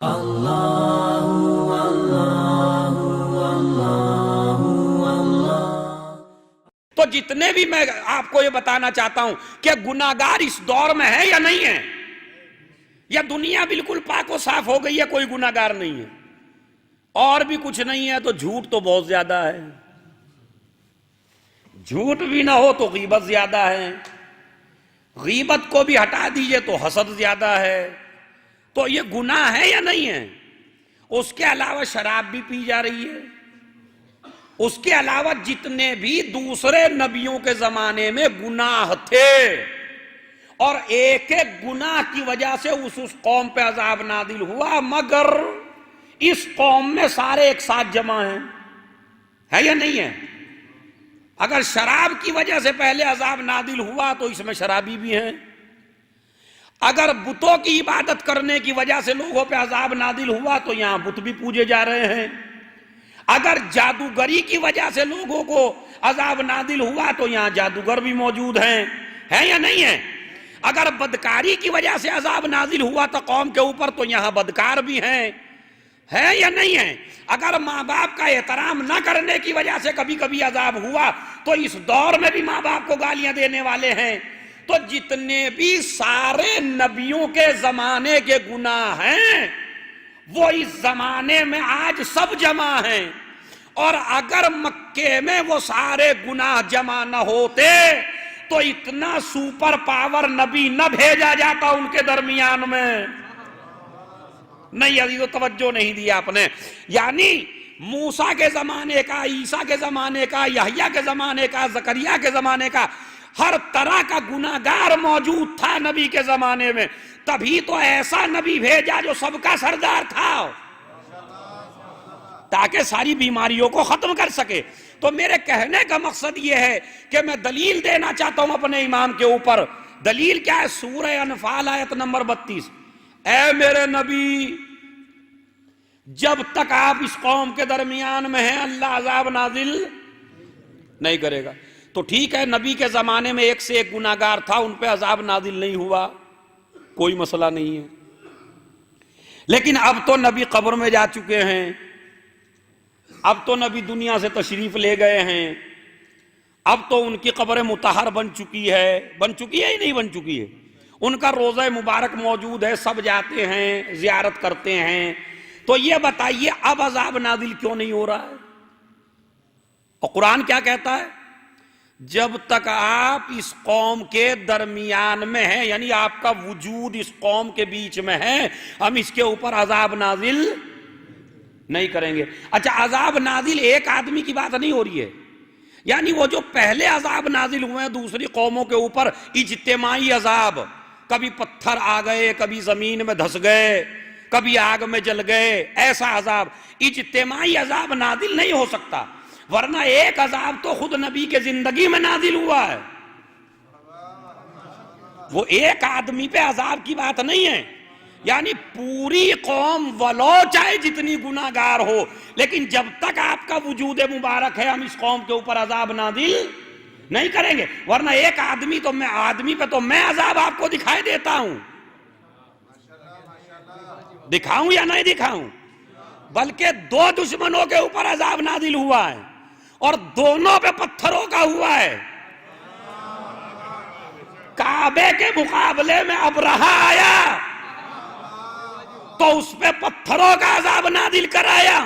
تو جتنے بھی میں آپ کو یہ بتانا چاہتا ہوں کہ گناہگار اس دور میں ہے یا نہیں ہے، یا دنیا بالکل پاک و صاف ہو گئی ہے، کوئی گناہگار نہیں ہے اور بھی کچھ نہیں ہے، تو جھوٹ تو بہت زیادہ ہے. جھوٹ بھی نہ ہو تو غیبت زیادہ ہے، غیبت کو بھی ہٹا دیجئے تو حسد زیادہ ہے. تو یہ گناہ ہے یا نہیں ہے؟ اس کے علاوہ شراب بھی پی جا رہی ہے، اس کے علاوہ جتنے بھی دوسرے نبیوں کے زمانے میں گناہ تھے، اور ایک ایک گناہ کی وجہ سے اس قوم پہ عذاب نازل ہوا، مگر اس قوم میں سارے ایک ساتھ جمع ہیں. ہے یا نہیں ہے؟ اگر شراب کی وجہ سے پہلے عذاب نازل ہوا تو اس میں شرابی بھی ہیں، اگر بتوں کی عبادت کرنے کی وجہ سے لوگوں پہ عذاب نازل ہوا تو یہاں بت بھی پوجے جا رہے ہیں، اگر جادوگری کی وجہ سے لوگوں کو عذاب نازل ہوا تو یہاں جادوگر بھی موجود ہیں. ہے یا نہیں ہے؟ اگر بدکاری کی وجہ سے عذاب نازل ہوا تو قوم کے اوپر تو یہاں بدکار بھی ہیں. ہے یا نہیں ہے؟ اگر ماں باپ کا احترام نہ کرنے کی وجہ سے کبھی کبھی عذاب ہوا تو اس دور میں بھی ماں باپ کو گالیاں دینے والے ہیں. تو جتنے بھی سارے نبیوں کے زمانے کے گناہ ہیں وہ اس زمانے میں آج سب جمع ہیں، اور اگر مکے میں وہ سارے گناہ جمع نہ ہوتے تو اتنا سپر پاور نبی نہ بھیجا جاتا ان کے درمیان میں. نہیں عزیزو، توجہ نہیں دیا آپ نے. یعنی موسیٰ کے زمانے کا، عیسیٰ کے زمانے کا، یحییٰ کے زمانے کا، زکریا کے زمانے کا، ہر طرح کا گناہگار موجود تھا نبی کے زمانے میں. تبھی تو ایسا نبی بھیجا جو سب کا سردار تھا، تاکہ ساری بیماریوں کو ختم کر سکے. تو میرے کہنے کا مقصد یہ ہے کہ میں دلیل دینا چاہتا ہوں اپنے امام کے اوپر. دلیل کیا ہے؟ سورہ انفال آیت نمبر 32. اے میرے نبی، جب تک آپ اس قوم کے درمیان میں ہیں اللہ عذاب نازل نہیں کرے گا. تو ٹھیک ہے، نبی کے زمانے میں ایک سے ایک گناہگار تھا، ان پہ عذاب نازل نہیں ہوا، کوئی مسئلہ نہیں ہے. لیکن اب تو نبی قبر میں جا چکے ہیں، اب تو نبی دنیا سے تشریف لے گئے ہیں، اب تو ان کی قبر مطہر بن چکی ہے ہی نہیں بن چکی ہے. ان کا روضہ مبارک موجود ہے، سب جاتے ہیں، زیارت کرتے ہیں. تو یہ بتائیے اب عذاب نازل کیوں نہیں ہو رہا ہے؟ اور قرآن کیا کہتا ہے؟ جب تک آپ اس قوم کے درمیان میں ہیں، یعنی آپ کا وجود اس قوم کے بیچ میں ہے، ہم اس کے اوپر عذاب نازل نہیں کریں گے. اچھا، عذاب نازل ایک آدمی کی بات نہیں ہو رہی ہے، یعنی وہ جو پہلے عذاب نازل ہوئے ہیں دوسری قوموں کے اوپر، اجتماعی عذاب، کبھی پتھر آ گئے، کبھی زمین میں دھس گئے، کبھی آگ میں جل گئے، ایسا عذاب اجتماعی عذاب نازل نہیں ہو سکتا. ورنہ ایک عذاب تو خود نبی کے زندگی میں نازل ہوا ہے، وہ ایک آدمی پہ عذاب کی بات نہیں ہے. یعنی پوری قوم ولو چاہے جتنی گناہگار ہو، لیکن جب تک آپ کا وجود مبارک ہے ہم اس قوم کے اوپر عذاب نازل نہیں کریں گے. ورنہ ایک آدمی پہ تو میں عذاب آپ کو دکھائی دیتا ہوں، دکھاؤں یا نہیں دکھاؤں؟ بلکہ دو دشمنوں کے اوپر عذاب نازل ہوا ہے اور دونوں پہ پتھروں کا ہوا ہے. کعبے کے مقابلے میں ابرہہ آیا تو اس پہ پتھروں کا عذاب نازل کرایا،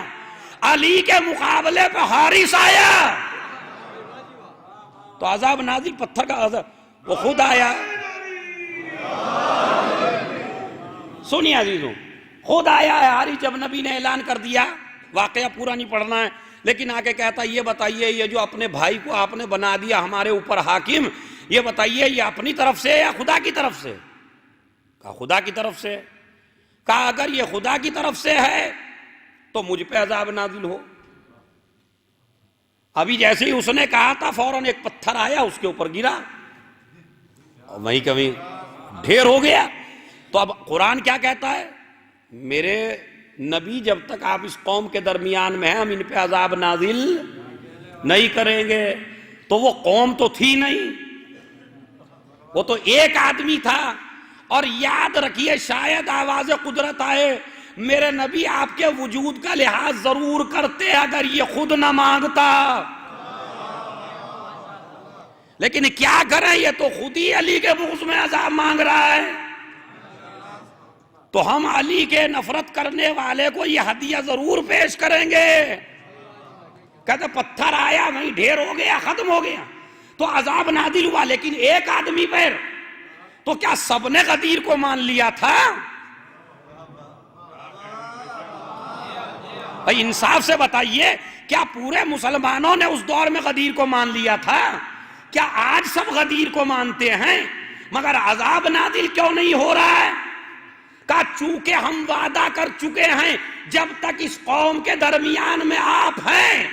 علی کے مقابلے پہ حارث آیا تو عذاب نازل پتھر کا عذاب وہ خود آیا. سنیے عزیزوں، خود آیا ہے حارث. جب نبی نے اعلان کر دیا، واقعہ پورا نہیں پڑھنا ہے لیکن آگے کہتا یہ بتائیے یہ جو اپنے بھائی کو آپ نے بنا دیا ہمارے اوپر حاکم، یہ بتائیے یہ اپنی طرف سے یا خدا کی طرف سے؟ کہا خدا کی طرف سے. کہا اگر یہ خدا کی طرف سے ہے تو مجھ پہ عذاب نازل ہو. ابھی جیسے ہی اس نے کہا تھا فوراً ایک پتھر آیا اس کے اوپر گرا اور وہیں کبھی ڈھیر ہو گیا. تو اب قرآن کیا کہتا ہے؟ میرے نبی جب تک آپ اس قوم کے درمیان میں ہیں ہم ان پہ عذاب نازل نہیں کریں گے. تو وہ قوم تو تھی نہیں، وہ تو ایک آدمی تھا. اور یاد رکھیے شاید آواز قدرت آئے میرے نبی آپ کے وجود کا لحاظ ضرور کرتے اگر یہ خود نہ مانگتا، لیکن کیا کریں، یہ تو خود ہی علی کے بغض میں عذاب مانگ رہا ہے، تو ہم علی کے نفرت کرنے والے کو یہ ہدیہ ضرور پیش کریں گے۔ کہتے پتھر آیا وہیں ڈھیر ہو گیا، ختم ہو گیا، تو عذاب نازل ہوا، لیکن ایک آدمی پر تو کیا سب نے غدیر کو مان لیا تھا؟ بھائی انصاف سے بتائیے، کیا پورے مسلمانوں نے اس دور میں غدیر کو مان لیا تھا؟ کیا آج سب غدیر کو مانتے ہیں؟ مگر عذاب نازل کیوں نہیں ہو رہا ہے؟ کہا چونکہ ہم وعدہ کر چکے ہیں جب تک اس قوم کے درمیان میں آپ ہیں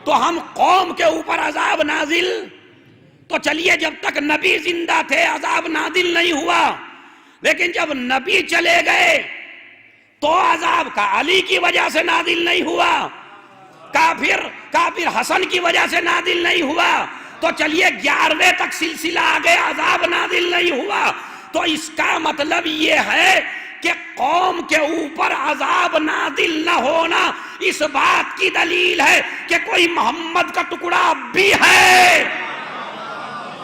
تو ہم قوم کے اوپر عذاب نازل، تو چلیے جب تک نبی زندہ تھے عذاب نازل نہیں ہوا، لیکن جب نبی چلے گئے تو عذاب کا علی کی وجہ سے نازل نہیں ہوا، کافر حسن کی وجہ سے نازل نہیں ہوا، تو چلیے 11ویں تک سلسلہ آگے عذاب نازل نہیں ہوا، تو اس کا مطلب یہ ہے کہ قوم کے اوپر عذاب نازل نہ ہونا اس بات کی دلیل ہے کہ کوئی محمد کا ٹکڑا اب بھی ہے۔